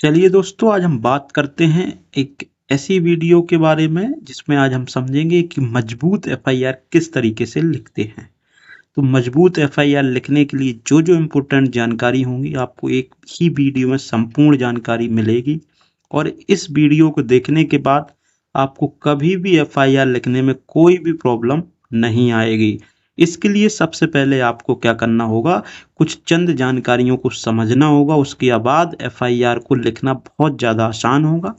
चलिए दोस्तों, आज हम बात करते हैं एक ऐसी वीडियो के बारे में जिसमें आज हम समझेंगे कि मजबूत एफआईआर किस तरीके से लिखते हैं। तो मजबूत एफआईआर लिखने के लिए जो जो इम्पोर्टेंट जानकारी होंगी आपको एक ही वीडियो में संपूर्ण जानकारी मिलेगी और इस वीडियो को देखने के बाद आपको कभी भी एफआईआर लिखने में कोई भी प्रॉब्लम नहीं आएगी। इसके लिए सबसे पहले आपको क्या करना होगा, कुछ चंद जानकारियों को समझना होगा। उसके बाद एफआईआर को लिखना बहुत ज़्यादा आसान होगा।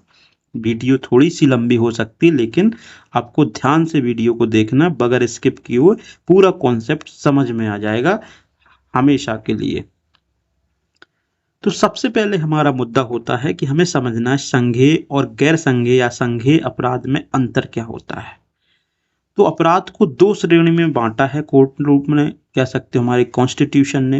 वीडियो थोड़ी सी लंबी हो सकती है, लेकिन आपको ध्यान से वीडियो को देखना, बगैर स्किप किए हुए पूरा कॉन्सेप्ट समझ में आ जाएगा हमेशा के लिए। तो सबसे पहले हमारा मुद्दा होता है कि हमें समझना है संज्ञेय और गैर संज्ञेय या संज्ञेय अपराध में अंतर क्या होता है। तो अपराध को दो श्रेणी में बांटा है कोर्ट रूप में, कह सकते हो हमारे कॉन्स्टिट्यूशन ने,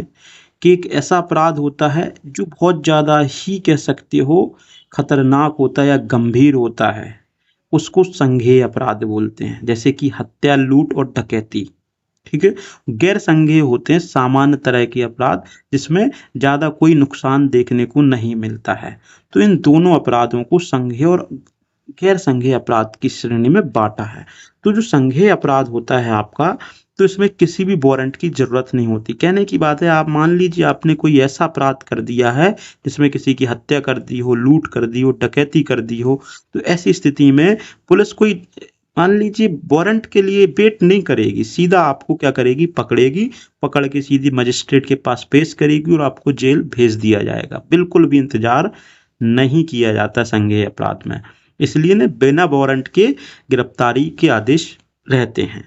कि एक ऐसा अपराध होता है जो बहुत ज़्यादा ही कह सकते हो खतरनाक होता है या गंभीर होता है, उसको संज्ञेय अपराध बोलते हैं, जैसे कि हत्या, लूट और डकैती। ठीक है। गैर संज्ञेय होते हैं सामान्य तरह के अपराध जिसमें ज़्यादा कोई नुकसान देखने को नहीं मिलता है। तो इन दोनों अपराधों को संज्ञेय और गैर संज्ञेय अपराध की श्रेणी में बांटा है। तो जो संज्ञेय अपराध होता है आपका, तो इसमें किसी भी वारंट की जरूरत नहीं होती। कहने की बात है, आप मान लीजिए आपने कोई ऐसा अपराध कर दिया है जिसमें किसी की हत्या कर दी हो, लूट कर दी हो, डकैती कर दी हो, तो ऐसी स्थिति में पुलिस कोई, मान लीजिए, वारंट के लिए वेट नहीं करेगी, सीधा आपको क्या करेगी, पकड़ेगी, पकड़ के सीधी मजिस्ट्रेट के पास पेश करेगी और आपको जेल भेज दिया जाएगा। बिल्कुल भी इंतजार नहीं किया जाता संज्ञेय अपराध में। इसलिए ने बिना वारंट के गिरफ्तारी के आदेश रहते हैं।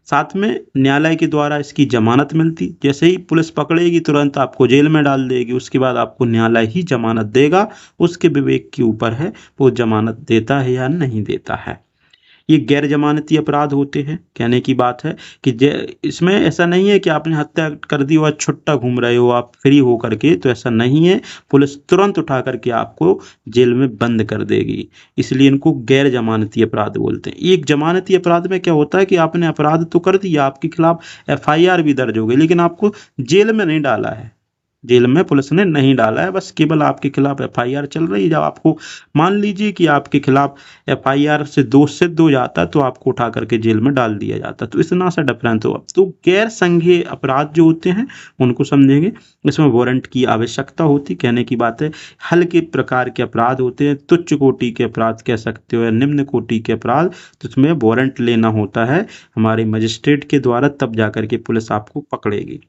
साथ में न्यायालय के द्वारा इसकी जमानत मिलती, जैसे ही पुलिस पकड़ेगी तुरंत आपको जेल में डाल देगी, उसके बाद आपको न्यायालय ही जमानत देगा। उसके विवेक के ऊपर है वो जमानत देता है या नहीं देता है। ये गैर जमानती अपराध होते हैं। कहने की बात है कि इसमें ऐसा नहीं है कि आपने हत्या कर दी और छुट्टा घूम रहे हो आप फ्री हो करके, तो ऐसा नहीं है। पुलिस तुरंत उठा करके आपको जेल में बंद कर देगी, इसलिए इनको गैर जमानती अपराध बोलते हैं। एक जमानती अपराध में क्या होता है कि आपने अपराध तो कर दिया, आपके खिलाफ एफआईआर भी दर्ज हो गई, लेकिन आपको जेल में नहीं डाला है, जेल में पुलिस ने नहीं डाला है, बस केवल आपके खिलाफ एफआईआर चल रही है। जब आपको मान लीजिए कि आपके खिलाफ एफआईआर से दोष सिद्ध हो जाता है तो आपको उठा करके जेल में डाल दिया जाता है। तो इतना सा डिफरेंस हो। तो गैर संज्ञेय अपराध जो होते हैं उनको समझेंगे। इसमें वारंट की आवश्यकता होती, कहने की बात है हल्के प्रकार के अपराध होते हैं, तुच्छ कोटि के अपराध कह सकते हो या निम्न कोटि के अपराध, तो उसमें वारंट लेना होता है हमारे मजिस्ट्रेट के द्वारा, तब जाकर के पुलिस आपको पकड़ेगी।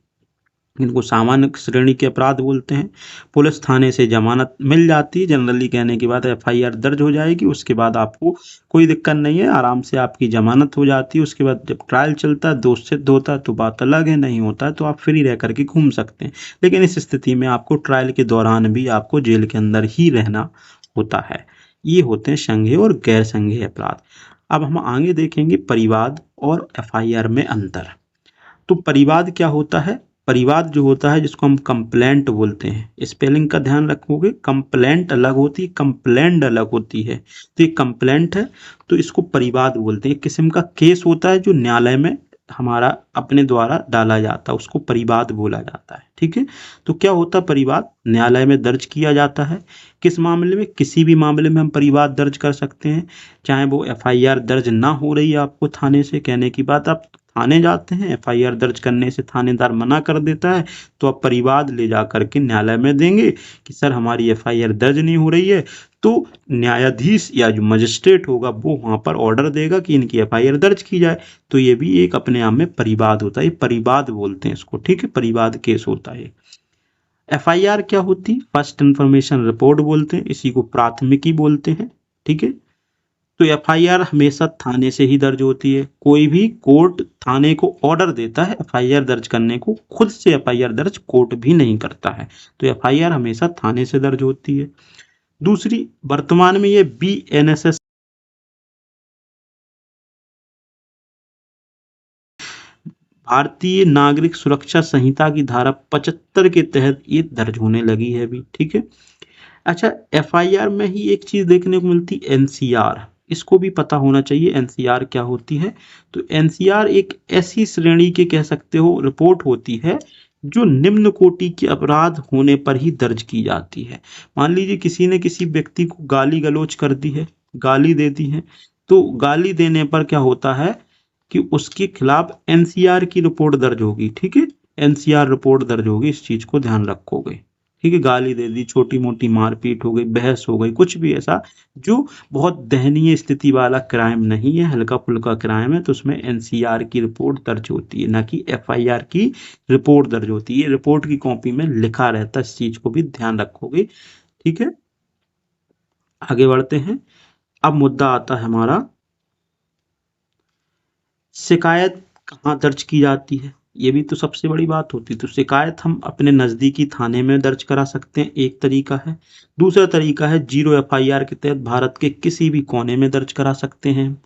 इनको सामान्य श्रेणी के अपराध बोलते हैं। पुलिस थाने से जमानत मिल जाती है जनरली, कहने की बात है एफआईआर दर्ज हो जाएगी, उसके बाद आपको कोई दिक्कत नहीं है, आराम से आपकी जमानत हो जाती है। उसके बाद जब ट्रायल चलता है, दोष सिद्ध होता है तो बात अलग है, नहीं होता है तो आप फ्री रह करके घूम सकते हैं। लेकिन इस स्थिति में आपको ट्रायल के दौरान भी आपको जेल के अंदर ही रहना होता है। ये होते हैं संज्ञेय और गैर संज्ञेय अपराध। अब हम आगे देखेंगे परिवाद और एफआईआर में अंतर। तो परिवाद क्या होता है? परिवाद जो होता है, जिसको हम कंप्लेंट बोलते हैं, स्पेलिंग का ध्यान रखोगे, कंप्लेंट अलग होती है, कंप्लेंट अलग होती है। तो ये कंप्लेंट है तो इसको परिवाद बोलते हैं। एक किस्म का केस होता है जो न्यायालय में हमारा अपने द्वारा डाला जाता है, उसको परिवाद बोला जाता है। ठीक है। तो क्या होता है परिवाद? न्यायालय में दर्ज किया जाता है। किस मामले में? किसी भी मामले में हम परिवाद दर्ज कर सकते हैं, चाहे वो एफआईआर दर्ज ना हो रही है आपको थाने से। कहने की बात, आप थाने जाते हैं, एफआईआर दर्ज करने से थानेदार मना कर देता है, तो आप परिवाद ले जा करके न्यायालय में देंगे कि सर हमारी एफआईआर दर्ज नहीं हो रही है। तो न्यायाधीश या जो मजिस्ट्रेट होगा वो वहाँ पर ऑर्डर देगा कि इनकी एफआईआर दर्ज की जाए। तो ये भी एक अपने आप में परिवाद होता है, परिवाद बोलते हैं इसको। ठीक है, परिवाद केस होता है। एफआईआर क्या होती है? फर्स्ट इंफॉर्मेशन रिपोर्ट बोलते हैं, इसी को प्राथमिकी बोलते हैं। ठीक है। तो एफआईआर हमेशा थाने से ही दर्ज होती है। कोई भी कोर्ट थाने को ऑर्डर देता है एफआईआर दर्ज करने को, खुद से एफआईआर दर्ज कोर्ट भी नहीं करता है। तो एफआईआर हमेशा थाने से दर्ज होती है। दूसरी, वर्तमान में ये बीएनएसएस भारतीय नागरिक सुरक्षा संहिता की धारा 75 के तहत ये दर्ज होने लगी है अभी। ठीक है। अच्छा, एफआईआर में ही एक चीज देखने को मिलती है, एनसीआर। इसको भी पता होना चाहिए एनसीआर क्या होती है। तो एनसीआर एक ऐसी श्रेणी के कह सकते हो रिपोर्ट होती है जो निम्न कोटि के अपराध होने पर ही दर्ज की जाती है। मान लीजिए किसी ने किसी व्यक्ति को गाली गलौज कर दी है, गाली दे दी है, तो गाली देने पर क्या होता है कि उसके खिलाफ एनसीआर की रिपोर्ट दर्ज होगी। ठीक है, एनसीआर रिपोर्ट दर्ज होगी, इस चीज को ध्यान रखोगे। ठीक है, गाली दे दी, छोटी मोटी मारपीट हो गई, बहस हो गई, कुछ भी ऐसा जो बहुत दयनीय स्थिति वाला क्राइम नहीं है, हल्का फुल्का क्राइम है, तो उसमें एनसीआर की रिपोर्ट दर्ज होती है, ना कि एफआईआर की रिपोर्ट दर्ज होती है। रिपोर्ट की कॉपी में लिखा रहता है, इस चीज को भी ध्यान रखोगे। ठीक है, आगे बढ़ते हैं। अब मुद्दा आता है हमारा, शिकायत कहाँ दर्ज की जाती है, ये भी तो सबसे बड़ी बात होती है। तो शिकायत हम अपने नज़दीकी थाने में दर्ज करा सकते हैं, एक तरीका है। दूसरा तरीका है जीरो एफआईआर के तहत भारत के किसी भी कोने में दर्ज करा सकते हैं।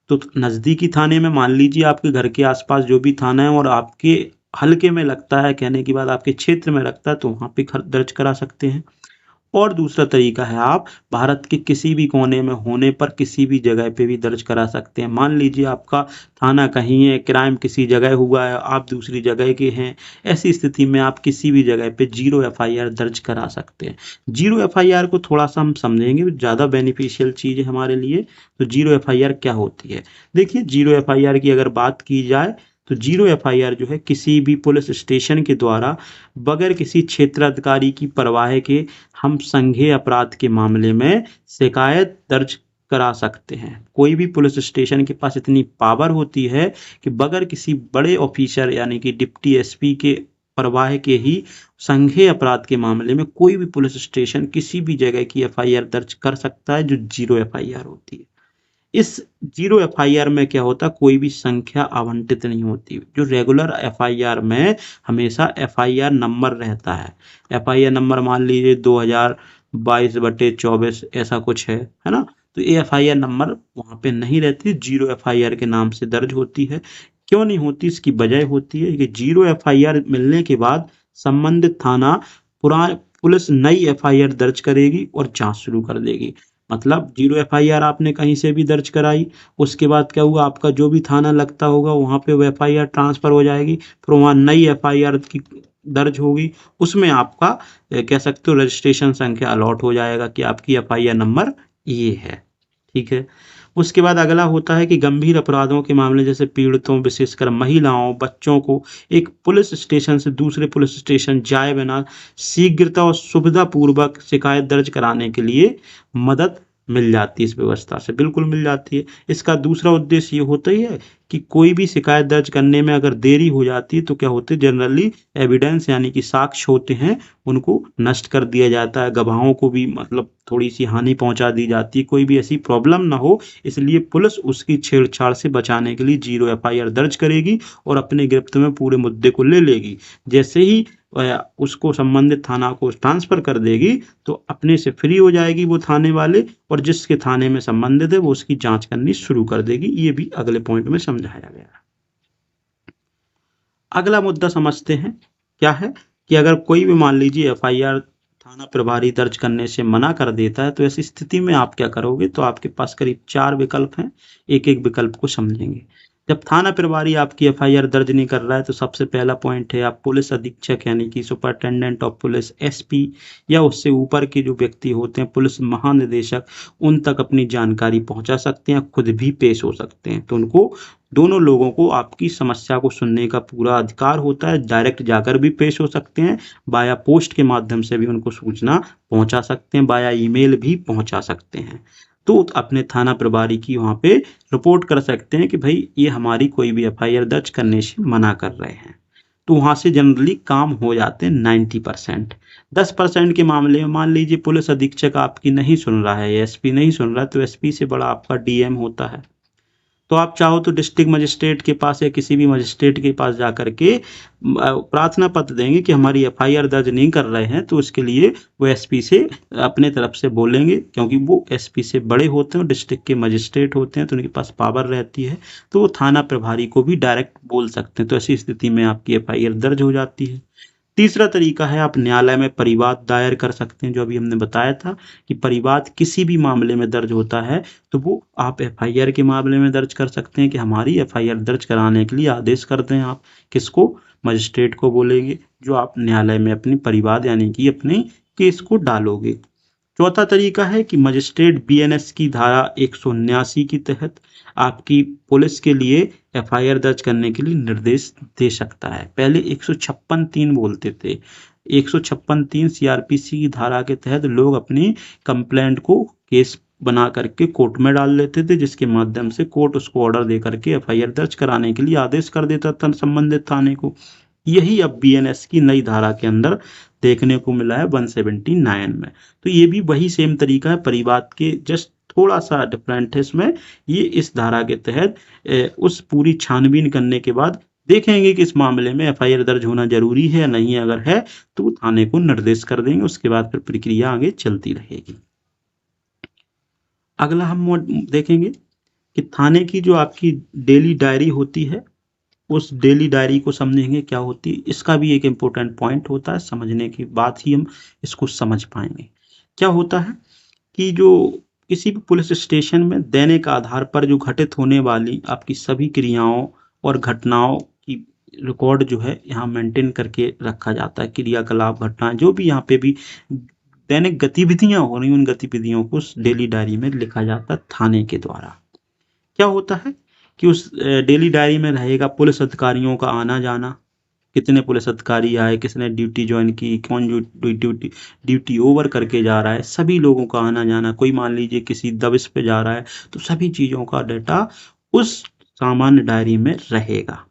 तो नज़दीकी थाने में मान लीजिए आपके घर के आसपास जो भी थाना है और आपके हल्के में लगता है, कहने की बात आपके क्षेत्र में लगता है, तो वहाँ पे दर्ज करा सकते हैं। और दूसरा तरीका है आप भारत के किसी भी कोने में होने पर किसी भी जगह पे भी दर्ज करा सकते हैं। मान लीजिए आपका थाना कहीं है, क्राइम किसी जगह हुआ है, आप दूसरी जगह के हैं, ऐसी स्थिति में आप किसी भी जगह पे जीरो एफआईआर दर्ज करा सकते हैं। जीरो एफआईआर को थोड़ा सा हम समझेंगे, ज़्यादा बेनिफिशियल चीज़ है हमारे लिए। तो जीरो एफआईआर क्या होती है, देखिए जीरो एफआईआर की अगर बात की जाए तो जीरो एफआईआर जो है किसी भी पुलिस स्टेशन के द्वारा बगैर किसी क्षेत्राधिकारी की परवाह के हम संज्ञेय अपराध के मामले में शिकायत दर्ज करा सकते हैं। कोई भी पुलिस स्टेशन के पास इतनी पावर होती है कि बगैर किसी बड़े ऑफिसर यानी कि डिप्टी एसपी के परवाह के ही संज्ञेय अपराध के मामले में कोई भी पुलिस स्टेशन किसी भी जगह की एफआईआर दर्ज कर सकता है, जो जीरो एफआईआर होती है। इस जीरो एफआईआर में क्या होता, कोई भी संख्या आवंटित नहीं होती। जो रेगुलर एफआईआर में हमेशा एफआईआर नंबर रहता है। एफआईआर नंबर मान लीजिए 2022/24 ऐसा कुछ है ना। तो ये एफआईआर नंबर वहाँ पे नहीं रहती, जीरो एफआईआर के नाम से दर्ज होती है। क्यों नहीं होती, इसकी वजह होती है कि जीरो एफआईआर मिलने के बाद संबंधित थाना पुलिस नई एफआईआर दर्ज करेगी और जांच शुरू कर देगी। मतलब जीरो एफआईआर आपने कहीं से भी दर्ज कराई, उसके बाद क्या हुआ, आपका जो भी थाना लगता होगा वहाँ पे वो एफआईआर ट्रांसफर हो जाएगी, फिर वहाँ नई एफआईआर की दर्ज होगी, उसमें आपका कह सकते हो रजिस्ट्रेशन संख्या अलॉट हो जाएगा कि आपकी एफआईआर नंबर ये है। ठीक है, उसके बाद अगला होता है कि गंभीर अपराधों के मामले जैसे पीड़ितों, विशेषकर महिलाओं, बच्चों को एक पुलिस स्टेशन से दूसरे पुलिस स्टेशन जाए बिना शीघ्रता और सुविधा पूर्वक शिकायत दर्ज कराने के लिए मदद मिल जाती है। इस व्यवस्था से बिल्कुल मिल जाती है। इसका दूसरा उद्देश्य ये होता ही है कि कोई भी शिकायत दर्ज करने में अगर देरी हो जाती है तो क्या होते हैं, जनरली एविडेंस यानी कि साक्ष्य होते हैं उनको नष्ट कर दिया जाता है, गवाहों को भी मतलब थोड़ी सी हानि पहुंचा दी जाती है, कोई भी ऐसी प्रॉब्लम ना हो, इसलिए पुलिस उसकी छेड़छाड़ से बचाने के लिए जीरो एफआईआर दर्ज करेगी और अपने गिरफ्त में पूरे मुद्दे को ले लेगी। जैसे ही उसको संबंधित थाना को ट्रांसफर कर देगी तो अपने से फ्री हो जाएगी वो थाने वाले, और जिसके थाने में संबंधित है वो उसकी जांच करनी शुरू कर देगी। ये भी अगले पॉइंट में समझाया गया। अगला मुद्दा समझते हैं, क्या है कि अगर कोई भी मान लीजिए एफआईआर थाना प्रभारी दर्ज करने से मना कर देता है तो ऐसी स्थिति में आप क्या करोगे। तो आपके पास करीब 4 विकल्प हैं, एक एक विकल्प को समझेंगे। जब थाना प्रभारी आपकी एफआईआर दर्ज नहीं कर रहा है तो सबसे पहला पॉइंट है, आप पुलिस अधीक्षक यानी कि सुपरिटेंडेंट ऑफ पुलिस एसपी या उससे ऊपर के जो व्यक्ति होते हैं पुलिस महानिदेशक, उन तक अपनी जानकारी पहुंचा सकते हैं, खुद भी पेश हो सकते हैं। तो उनको दोनों लोगों को आपकी समस्या को सुनने का पूरा अधिकार होता है। डायरेक्ट जाकर भी पेश हो सकते हैं, बाया पोस्ट के माध्यम से भी उनको सूचना पहुंचा सकते हैं, बाया ईमेल भी पहुंचा सकते हैं। तो अपने थाना प्रभारी की वहाँ पे रिपोर्ट कर सकते हैं कि भाई ये हमारी कोई भी एफआईआर दर्ज करने से मना कर रहे हैं। तो वहाँ से जनरली काम हो जाते हैं 90%। 10% के मामले में मान लीजिए पुलिस अधीक्षक आपकी नहीं सुन रहा है, एसपी नहीं सुन रहा है, तो एसपी से बड़ा आपका डीएम होता है। तो आप चाहो तो डिस्ट्रिक्ट मजिस्ट्रेट के पास या किसी भी मजिस्ट्रेट के पास जाकर के प्रार्थना पत्र देंगे कि हमारी एफआईआर दर्ज नहीं कर रहे हैं, तो उसके लिए वो एसपी से अपने तरफ से बोलेंगे, क्योंकि वो एसपी से बड़े होते हैं, डिस्ट्रिक्ट के मजिस्ट्रेट होते हैं, तो उनके पास पावर रहती है, तो वो थाना प्रभारी को भी डायरेक्ट बोल सकते हैं। तो ऐसी स्थिति में आपकी एफआईआर दर्ज हो जाती है। तीसरा तरीका है, आप न्यायालय में परिवाद दायर कर सकते हैं। जो अभी हमने बताया था कि परिवाद किसी भी मामले में दर्ज होता है तो वो आप एफआईआर के मामले में दर्ज कर सकते हैं कि हमारी एफआईआर दर्ज कराने के लिए आदेश कर दें आप किसको, मजिस्ट्रेट को बोलेंगे, जो आप न्यायालय में अपनी परिवाद यानी कि अपने केस को डालोगे। चौथा तरीका है कि मजिस्ट्रेट बीएनएस की धारा 179 के तहत आपकी पुलिस के लिए एफआईआर दर्ज करने के लिए निर्देश दे सकता है। पहले 156(3) बोलते थे, 156(3) सीआरपीसी की धारा के तहत लोग अपनी कंप्लेंट को केस बना करके कोर्ट में डाल लेते थे, जिसके माध्यम से कोर्ट उसको ऑर्डर दे करके एफआईआर दर्ज कराने के लिए आदेश कर देता था संबंधित थाने को। यही अब बीएनएस की नई धारा के अंदर देखने को मिला है 179 में। तो ये भी वही सेम तरीका है, परिवाद के जस्ट थोड़ा सा डिफरेंट है इसमें। ये इस धारा के तहत उस पूरी छानबीन करने के बाद देखेंगे कि इस मामले में एफआईआर दर्ज होना जरूरी है या नहीं, अगर है तो थाने को निर्देश कर देंगे, उसके बाद फिर प्रक्रिया आगे चलती रहेगी। अगला हम देखेंगे कि थाने की जो आपकी डेली डायरी होती है, उस डेली डायरी को समझेंगे क्या होती है। इसका भी एक इम्पोर्टेंट पॉइंट होता है, समझने के बाद ही हम इसको समझ पाएंगे। क्या होता है कि जो किसी भी पुलिस स्टेशन में दैनिक आधार पर जो घटित होने वाली आपकी सभी क्रियाओं और घटनाओं की रिकॉर्ड जो है यहाँ मेंटेन करके रखा जाता है। क्रियाकलाप, घटनाएं, जो भी यहाँ पे भी दैनिक गतिविधियां हो रही, उन गतिविधियों को उस डेली डायरी में लिखा जाता है थाने के द्वारा। क्या होता है कि उस डेली डायरी में रहेगा पुलिस अधिकारियों का आना जाना, कितने पुलिस अधिकारी आए, किसने ड्यूटी ज्वाइन की, कौन ड्यूटी ओवर करके जा रहा है, सभी लोगों का आना जाना। कोई मान लीजिए किसी दबिश पे जा रहा है तो सभी चीज़ों का डाटा उस सामान्य डायरी में रहेगा।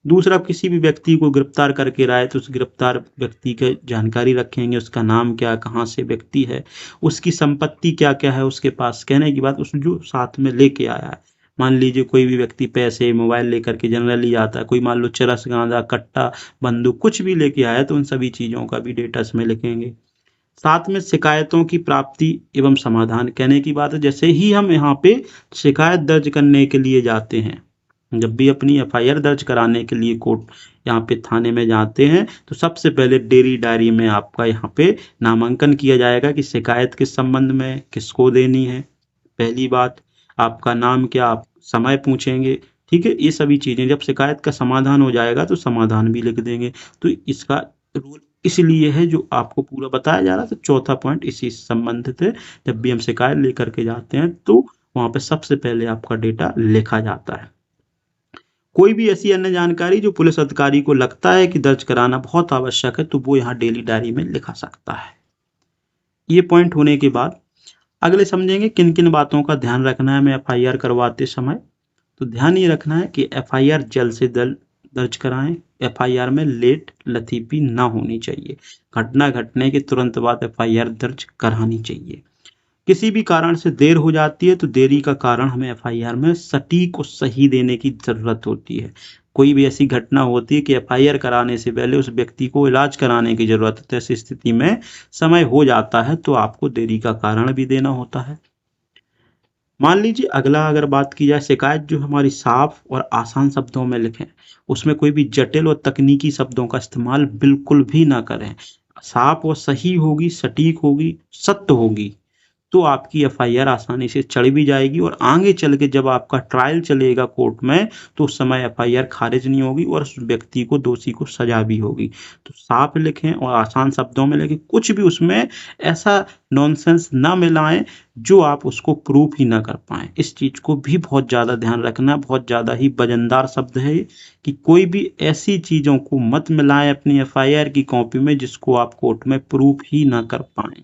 दूसरा, किसी भी व्यक्ति को गिरफ्तार करके लाए तो उस गिरफ्तार व्यक्ति की जानकारी रखेंगे, उसका नाम क्या, कहाँ से व्यक्ति है, उसकी संपत्ति क्या क्या है उसके पास, कहने की बात उस जो साथ में लेके आया है। मान लीजिए कोई भी व्यक्ति पैसे, मोबाइल लेकर के जनरली आता है, कोई मान लो चरस, गांजा, कट्टा, बंदूक कुछ भी लेके आया तो उन सभी चीज़ों का भी डेटा इसमें लिखेंगे। साथ में शिकायतों की प्राप्ति एवं समाधान, कहने की बात है जैसे ही हम यहाँ पे शिकायत दर्ज करने के लिए जाते हैं, जब भी अपनी एफआईआर दर्ज कराने के लिए कोर्ट यहाँ पे थाने में जाते हैं तो सबसे पहले डेली डायरी में आपका यहाँ पे नामांकन किया जाएगा कि शिकायत किस संबंध में, किसको देनी है। पहली बात, आपका नाम क्या, आप समय पूछेंगे, ठीक है। ये सभी चीज़ें, जब शिकायत का समाधान हो जाएगा तो समाधान भी लिख देंगे। तो इसका रूल इसलिए है जो आपको पूरा बताया जा रहा था। चौथा पॉइंट इसी से संबंधित है, जब भी हम शिकायत लेकर के जाते हैं तो वहाँ पे सबसे पहले आपका डेटा लिखा जाता है। कोई भी ऐसी अन्य जानकारी जो पुलिस अधिकारी को लगता है कि दर्ज कराना बहुत आवश्यक है तो वो यहाँ डेली डायरी में लिखा सकता है। ये पॉइंट होने के बाद अगले समझेंगे किन किन बातों का ध्यान रखना है हमें एफआईआर करवाते समय। तो ध्यान ये रखना है कि एफआईआर जल्द से जल्द दर्ज कराएं। एफआईआर में लेट लतीफी ना होनी चाहिए। घटना घटने के तुरंत बाद एफआईआर दर्ज करानी चाहिए। किसी भी कारण से देर हो जाती है तो देरी का कारण हमें एफआईआर में सटीक और सही देने की ज़रूरत होती है। कोई भी ऐसी घटना होती है कि एफआईआर कराने से पहले उस व्यक्ति को इलाज कराने की ज़रूरत है, तो ऐसी स्थिति में समय हो जाता है तो आपको देरी का कारण भी देना होता है। मान लीजिए अगला अगर बात की जाए, शिकायत जो हमारी साफ और आसान शब्दों में लिखें, उसमें कोई भी जटिल और तकनीकी शब्दों का इस्तेमाल बिल्कुल भी ना करें। साफ और सही होगी, सटीक होगी, सत्य होगी तो आपकी एफआईआर आसानी से चढ़ भी जाएगी और आगे चल के जब आपका ट्रायल चलेगा कोर्ट में तो उस समय एफआईआर खारिज नहीं होगी और उस व्यक्ति को, दोषी को सजा भी होगी। तो साफ लिखें और आसान शब्दों में लिखें, कुछ भी उसमें ऐसा नॉनसेंस ना मिलाएं जो आप उसको प्रूफ ही ना कर पाएं। इस चीज़ को भी बहुत ज़्यादा ध्यान रखना, बहुत ज़्यादा ही वजनदार शब्द है कि कोई भी ऐसी चीज़ों को मत मिलाएं अपनी एफआईआर की कॉपी में जिसको आप कोर्ट में प्रूफ ही ना कर पाएं।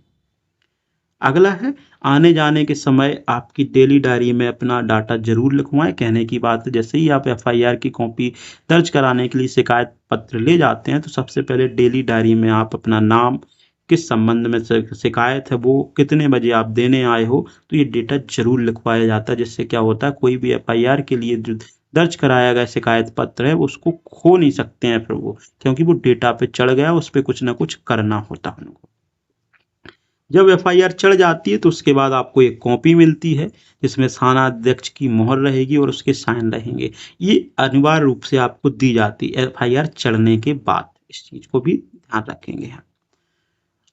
अगला है, आने जाने के समय आपकी डेली डायरी में अपना डाटा जरूर लिखवाएं। कहने की बात है जैसे ही आप एफआईआर की कॉपी दर्ज कराने के लिए शिकायत पत्र ले जाते हैं तो सबसे पहले डेली डायरी में आप अपना नाम, किस संबंध में शिकायत है, वो कितने बजे आप देने आए हो, तो ये डेटा जरूर लिखवाया जाता है। जिससे क्या होता है, कोई भी एफआईआर के लिए जो दर्ज कराया गया शिकायत पत्र है उसको खो नहीं सकते हैं फिर वो, क्योंकि वो डेटा पे चढ़ गया, उस पर कुछ ना कुछ करना होता है उनको। जब एफआईआर चढ़ जाती है तो उसके बाद आपको एक कॉपी मिलती है जिसमें थाना अध्यक्ष की मोहर रहेगी और उसके साइन रहेंगे। ये अनिवार्य रूप से आपको दी जाती है एफआईआर चढ़ने के बाद। इस चीज को भी ध्यान रखेंगे हम।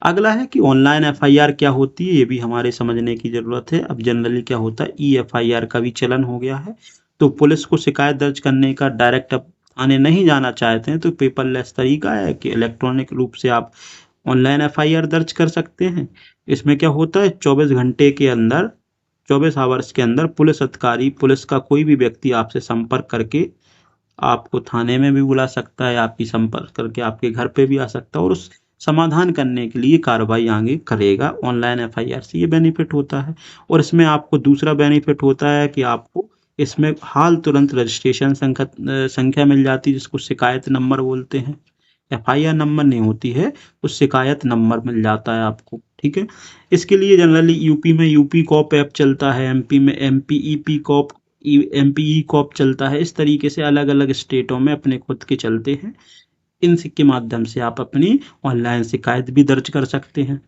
अगला है कि ऑनलाइन एफआईआर क्या होती है, ये भी हमारे समझने की जरूरत है। अब जनरली क्या होता है, ई एफआईआर का भी चलन हो गया है। तो पुलिस को शिकायत दर्ज करने का डायरेक्ट अब थाने नहीं जाना चाहते हैं तो पेपरलेस तरीका है कि इलेक्ट्रॉनिक रूप से आप ऑनलाइन एफआईआर दर्ज कर सकते हैं। इसमें क्या होता है, 24 घंटे के अंदर, 24 आवर्स के अंदर पुलिस अधिकारी, पुलिस का कोई भी व्यक्ति आपसे संपर्क करके आपको थाने में भी बुला सकता है, आपकी संपर्क करके आपके घर पे भी आ सकता है और उस समाधान करने के लिए कार्रवाई आगे करेगा। ऑनलाइन एफआईआर से ये बेनिफिट होता है। और इसमें आपको दूसरा बेनिफिट होता है कि आपको इसमें हाल तुरंत रजिस्ट्रेशन संख्या मिल जाती है, जिसको शिकायत नंबर बोलते हैं। एफआईआर नंबर नहीं होती है, उस शिकायत नंबर मिल जाता है आपको। ठीक है, इसके लिए जनरली यूपी में यूपी कॉप ऐप चलता है, एमपी में एमपीईपी कॉप, एमपीई कॉप चलता है। इस तरीके से अलग अलग स्टेटों में अपने खुद के चलते हैं। इन के माध्यम से आप अपनी ऑनलाइन शिकायत भी दर्ज कर सकते हैं।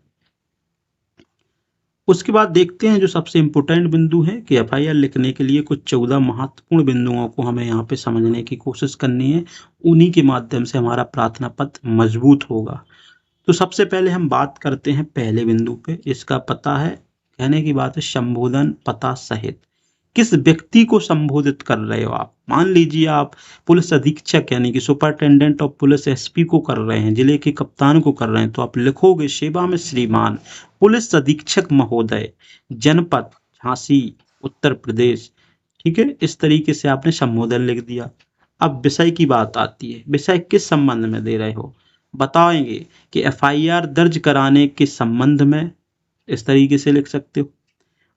उसके बाद देखते हैं जो सबसे इम्पोर्टेंट बिंदु है कि एफआईआर लिखने के लिए कुछ 14 महत्वपूर्ण बिंदुओं को हमें यहाँ पे समझने की कोशिश करनी है। उन्हीं के माध्यम से हमारा प्रार्थना पत्र मजबूत होगा। तो सबसे पहले हम बात करते हैं पहले बिंदु पे। इसका पता है, कहने की बात है संबोधन पता सहित। किस व्यक्ति को संबोधित कर रहे हो आप? मान लीजिए आप पुलिस अधीक्षक यानी कि सुपरिटेंडेंट ऑफ पुलिस एसपी को कर रहे हैं, जिले के कप्तान को कर रहे हैं, तो आप लिखोगे सेवा में श्रीमान पुलिस अधीक्षक महोदय, जनपद झांसी, उत्तर प्रदेश। ठीक है, इस तरीके से आपने संबोधन लिख दिया। अब विषय की बात आती है, विषय किस संबंध में दे रहे हो? बताएंगे कि एफआईआर दर्ज कराने के संबंध में, इस तरीके से लिख सकते हो।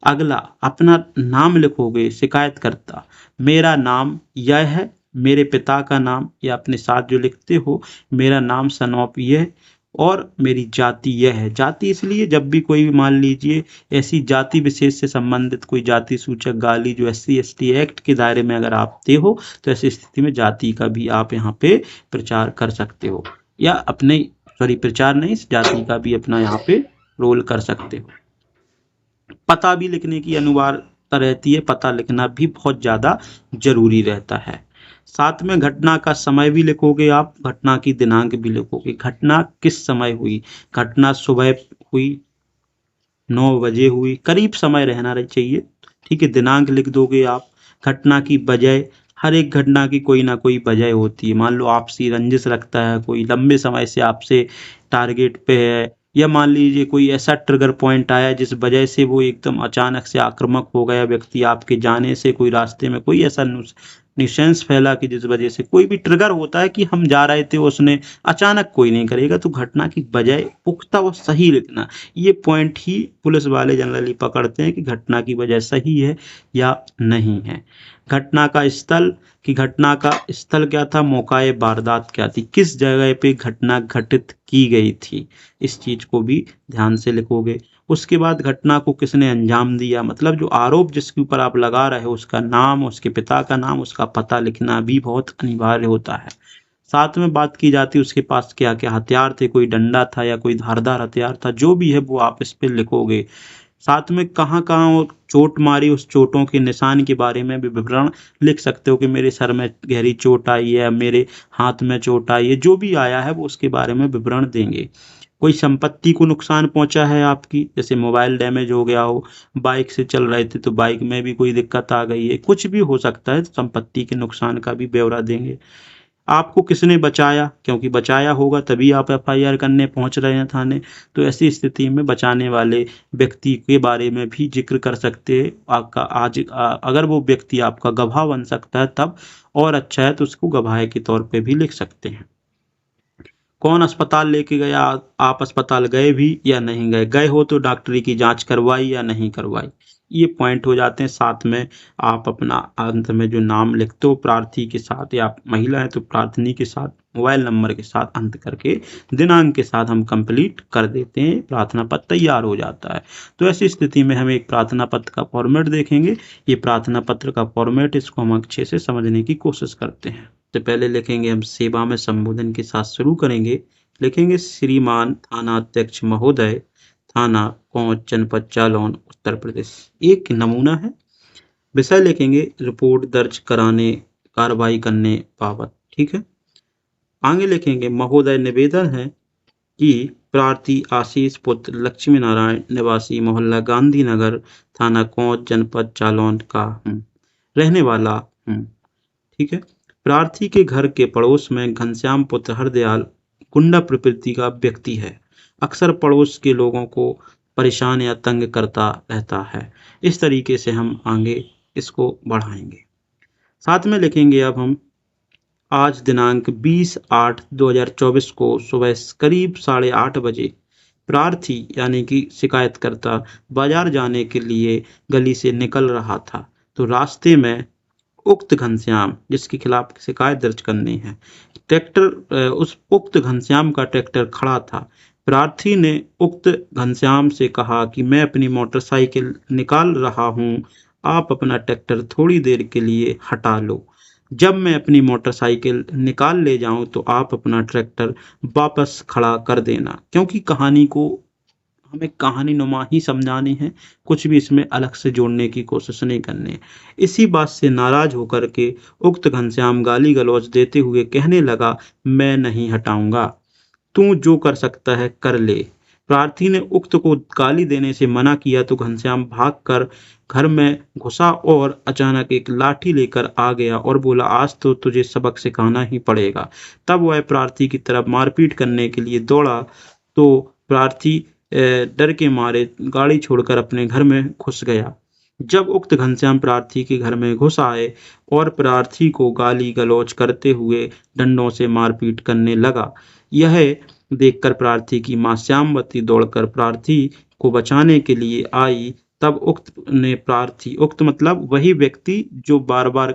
अगला, अपना नाम लिखोगे, शिकायतकर्ता, मेरा नाम यह है, मेरे पिता का नाम, या अपने साथ जो लिखते हो, मेरा नाम सनौप यह और मेरी जाति यह है। जाति इसलिए जब भी कोई मान लीजिए ऐसी जाति विशेष से संबंधित कोई जाति सूचक गाली जो SC/ST एक्ट के दायरे में अगर आप दे हो, तो ऐसी स्थिति में जाति का भी आप यहाँ पे प्रचार कर सकते हो, या अपने प्रचार नहीं, जाति का भी अपना यहाँ पे रोल कर सकते हो। पता भी लिखने की अनिवार्यता रहती है, पता लिखना भी बहुत ज़्यादा जरूरी रहता है। साथ में घटना का समय भी लिखोगे आप, घटना की दिनांक भी लिखोगे। घटना किस समय हुई? घटना सुबह हुई, 9 बजे हुई, करीब समय रहना चाहिए। ठीक है, दिनांक लिख दोगे आप। घटना की वजह, हर एक घटना की कोई ना कोई वजह होती है। मान लो आपसी रंजिश रखता है कोई, लंबे समय से आपसे टारगेट पे है, या मान लीजिए कोई ऐसा ट्रिगर पॉइंट आया जिस वजह से वो एकदम अचानक से आक्रामक हो गया व्यक्ति, आपके जाने से कोई रास्ते में कोई ऐसा न्यूसेंस फैला कि जिस वजह से कोई भी ट्रिगर होता है कि हम जा रहे थे, उसने अचानक कोई नहीं करेगा, तो घटना की वजह पुख्ता और सही लिखना। ये पॉइंट ही पुलिस वाले जनरली पकड़ते हैं कि घटना की वजह सही है या नहीं है। घटना का स्थल, कि घटना का स्थल क्या था, मौकाए वारदात क्या थी, किस जगह पे घटना घटित की गई थी, इस चीज को भी ध्यान से लिखोगे। उसके बाद घटना को किसने अंजाम दिया, मतलब जो आरोप जिसके ऊपर आप लगा रहे हो उसका नाम, उसके पिता का नाम, उसका पता लिखना भी बहुत अनिवार्य होता है। साथ में बात की जाती है उसके पास क्या क्या हथियार थे, कोई डंडा था या कोई धारदार हथियार था, जो भी है वो आप इस पे लिखोगे। साथ में कहाँ कहाँ वो चोट मारी, उस चोटों के निशान के बारे में भी विवरण लिख सकते हो कि मेरे सर में गहरी चोट आई है, मेरे हाथ में चोट आई है, जो भी आया है वो उसके बारे में विवरण देंगे। कोई संपत्ति को नुकसान पहुंचा है आपकी, जैसे मोबाइल डैमेज हो गया हो, बाइक से चल रहे थे तो बाइक में भी कोई दिक्कत आ गई है, कुछ भी हो सकता है, तो संपत्ति के नुकसान का भी ब्यौरा देंगे। आपको किसने बचाया, क्योंकि बचाया होगा तभी आप एफआईआर करने पहुंच रहे हैं थाने, तो ऐसी स्थिति में बचाने वाले व्यक्ति के बारे में भी जिक्र कर सकते हैं। आपका अगर वो व्यक्ति आपका गवाह बन सकता है तब और अच्छा है, तो उसको गवाह के तौर पे भी लिख सकते हैं। कौन अस्पताल लेके गया, आप अस्पताल गए भी या नहीं गए, गए हो तो डॉक्टरी की जांच करवाई या नहीं करवाई, ये पॉइंट हो जाते हैं। साथ में आप अपना अंत में जो नाम लिखते हो प्रार्थी के साथ, या महिला है तो प्रार्थनी के साथ, मोबाइल नंबर के साथ अंत करके दिनांक के साथ हम कंप्लीट कर देते हैं, प्रार्थना पत्र तैयार हो जाता है। तो ऐसी स्थिति में हम एक प्रार्थना पत्र का फॉर्मेट देखेंगे। ये प्रार्थना पत्र का फॉर्मेट, इसको हम अच्छे से समझने की कोशिश करते हैं। तो पहले लिखेंगे हम सेवा में संबोधन के साथ शुरू करेंगे। लिखेंगे श्रीमान थाना अध्यक्ष महोदय, थाना कोंच, जनपद जालौन, उत्तर प्रदेश। एक नमूना है। विषय लिखेंगे रिपोर्ट दर्ज कराने, कार्रवाई करने बाबत। ठीक है, आगे लिखेंगे महोदय निवेदन है कि प्रार्थी आशीष पुत्र लक्ष्मी नारायण, निवासी मोहल्ला गांधीनगर, थाना कोंच, जनपद जालौन का रहने वाला हूँ। ठीक है, प्रार्थी के घर के पड़ोस में घनश्याम पुत्र हरदयाल गुंडा प्रवृत्ति का व्यक्ति है। अक्सर पड़ोस के लोगों को परेशान या तंग करता रहता है। इस तरीके से हम आगे इसको बढ़ाएंगे। साथ में लिखेंगे अब हम आज दिनांक 20/8/2024 को सुबह करीब 8:30 बजे प्रार्थी यानी कि शिकायतकर्ता बाजार जाने के लिए गली से निकल रहा था, तो रास्ते में उक्त घनश्याम, जिसके खिलाफ शिकायत दर्ज करनी है, उस उक्त घनश्याम का ट्रैक्टर खड़ा था। प्रार्थी ने उक्त घनश्याम से कहा कि मैं अपनी मोटरसाइकिल निकाल रहा हूं, आप अपना ट्रैक्टर थोड़ी देर के लिए हटा लो। जब मैं अपनी मोटरसाइकिल निकाल ले जाऊं तो आप अपना ट्रैक्टर वापस खड़ा कर देना। क्योंकि कहानी को हमें कहानी नुमा ही समझानी है, कुछ भी इसमें अलग से जोड़ने की कोशिश नहीं करनी है। इसी बात से नाराज होकर के उक्त घनश्याम गाली गलौज देते हुए कहने लगा, मैं नहीं हटाऊंगा, तू जो कर सकता है कर ले। प्रार्थी ने उक्त को गाली देने से मना किया तो घनश्याम भागकर घर में घुसा और अचानक एक लाठी लेकर आ गया और बोला, आज तो तुझे सबक सिखाना ही पड़ेगा। तब वह प्रार्थी की तरफ मारपीट करने के लिए दौड़ा तो प्रार्थी डर के मारे गाड़ी छोड़कर अपने घर में घुस गया। जब उक्त घनश्याम प्रार्थी के घर में घुस आए और प्रार्थी को गाली गलौज करते हुए डंडों से मारपीट करने लगा, यह देखकर प्रार्थी की मां श्यामवती दौड़कर प्रार्थी को बचाने के लिए आई। तब उक्त मतलब वही व्यक्ति जो बार बार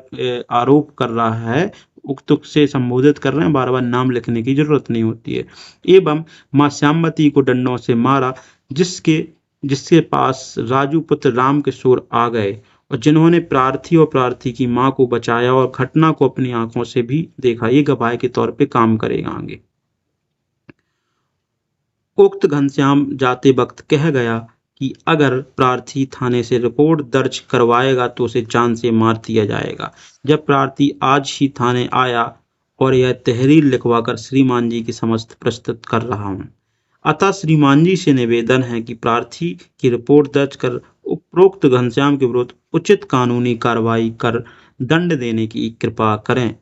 आरोप कर रहा है, उक्त से संबोधित कर रहे हैं, बार बार नाम लिखने की जरूरत नहीं होती है, एवं मां श्यामवती को डंडों से मारा, जिसके पास राजू पुत्र राम किशोर आ गए और जिन्होंने प्रार्थी और प्रार्थी की मां को बचाया और घटना को अपनी आंखों से भी देखा। ये गवाह के तौर पे काम करेगा आगे। उक्त घनश्याम जाते वक्त कह गया कि अगर प्रार्थी थाने से रिपोर्ट दर्ज करवाएगा तो उसे जान से मार दिया जाएगा। जब प्रार्थी आज ही थाने आया और यह तहरीर लिखवाकर श्रीमान जी की समक्ष प्रस्तुत कर रहा हूँ। अतः श्रीमान जी से निवेदन है कि प्रार्थी की रिपोर्ट दर्ज कर उपरोक्त घनश्याम के विरुद्ध उचित कानूनी कार्रवाई कर दंड देने की कृपा करें।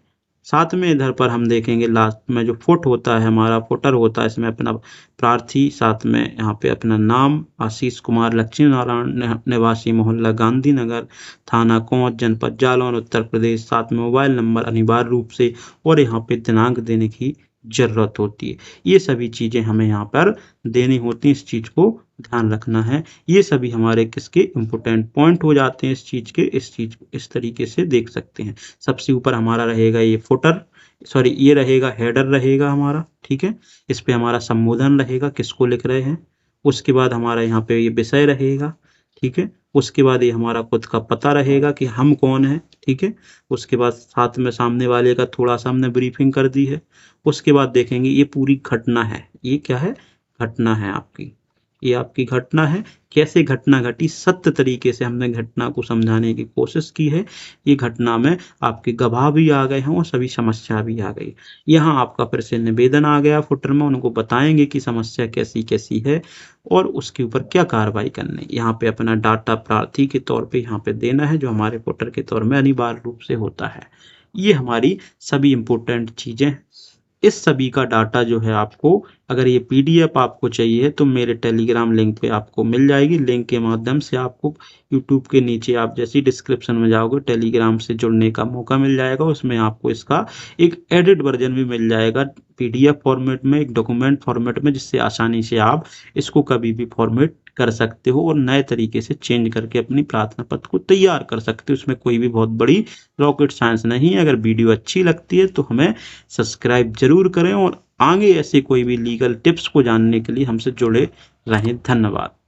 साथ में इधर पर हम देखेंगे लास्ट में जो फुट होता है, हमारा फुटर होता है, इसमें अपना प्रार्थी, साथ में यहाँ पे अपना नाम आशीष कुमार लक्ष्मी नारायण, निवासी मोहल्ला गांधीनगर, थाना कोंच, जनपद जालौन, उत्तर प्रदेश, साथ में मोबाइल नंबर अनिवार्य रूप से, और यहाँ पे दिनांक देने की जरूरत होती है। ये सभी चीजें हमें यहाँ पर देनी होती हैं, इस चीज को ध्यान रखना है। ये सभी हमारे किसके इंपोर्टेंट पॉइंट हो जाते हैं इस चीज के। इस तरीके से देख सकते हैं। सबसे ऊपर हमारा रहेगा ये फुटर, ये रहेगा हेडर रहेगा हमारा, ठीक है। इस पे हमारा संबोधन रहेगा, किसको लिख रहे हैं। उसके बाद हमारा यहाँ पे ये विषय रहेगा, ठीक है। उसके बाद ये हमारा खुद का पता रहेगा कि हम कौन है, ठीक है। उसके बाद साथ में सामने वाले का थोड़ा सा हमने ब्रीफिंग कर दी है। उसके बाद देखेंगे ये पूरी घटना है, ये क्या है, घटना है आपकी, ये आपकी घटना है। कैसे घटना घटी, सत्य तरीके से हमने घटना को समझाने की कोशिश की है। ये घटना में आपके गवाह भी आ गए हैं और सभी समस्या भी आ गई। यहाँ आपका फिर से निवेदन आ गया फुटर में, उनको बताएंगे कि समस्या कैसी कैसी है और उसके ऊपर क्या कार्रवाई करनी। यहाँ पे अपना डाटा प्रार्थी के तौर पे यहाँ पे देना है, जो हमारे फुटर के तौर में अनिवार्य रूप से होता है। ये हमारी सभी इंपोर्टेंट चीजें। इस सभी का डाटा जो है आपको, अगर ये पीडीएफ आपको चाहिए तो मेरे टेलीग्राम लिंक पे आपको मिल जाएगी। लिंक के माध्यम से आपको यूट्यूब के नीचे आप जैसे डिस्क्रिप्शन में जाओगे टेलीग्राम से जुड़ने का मौका मिल जाएगा। उसमें आपको इसका एक एडिट वर्जन भी मिल जाएगा पीडीएफ फॉर्मेट में, एक डॉक्यूमेंट फॉर्मेट में, जिससे आसानी से आप इसको कभी भी फॉर्मेट कर सकते हो और नए तरीके से चेंज करके अपनी प्रार्थना पत्र को तैयार कर सकते हो। इसमें कोई भी बहुत बड़ी रॉकेट साइंस नहीं है। अगर वीडियो अच्छी लगती है तो हमें सब्सक्राइब जरूर करें और आगे ऐसे कोई भी लीगल टिप्स को जानने के लिए हमसे जुड़े रहें। धन्यवाद।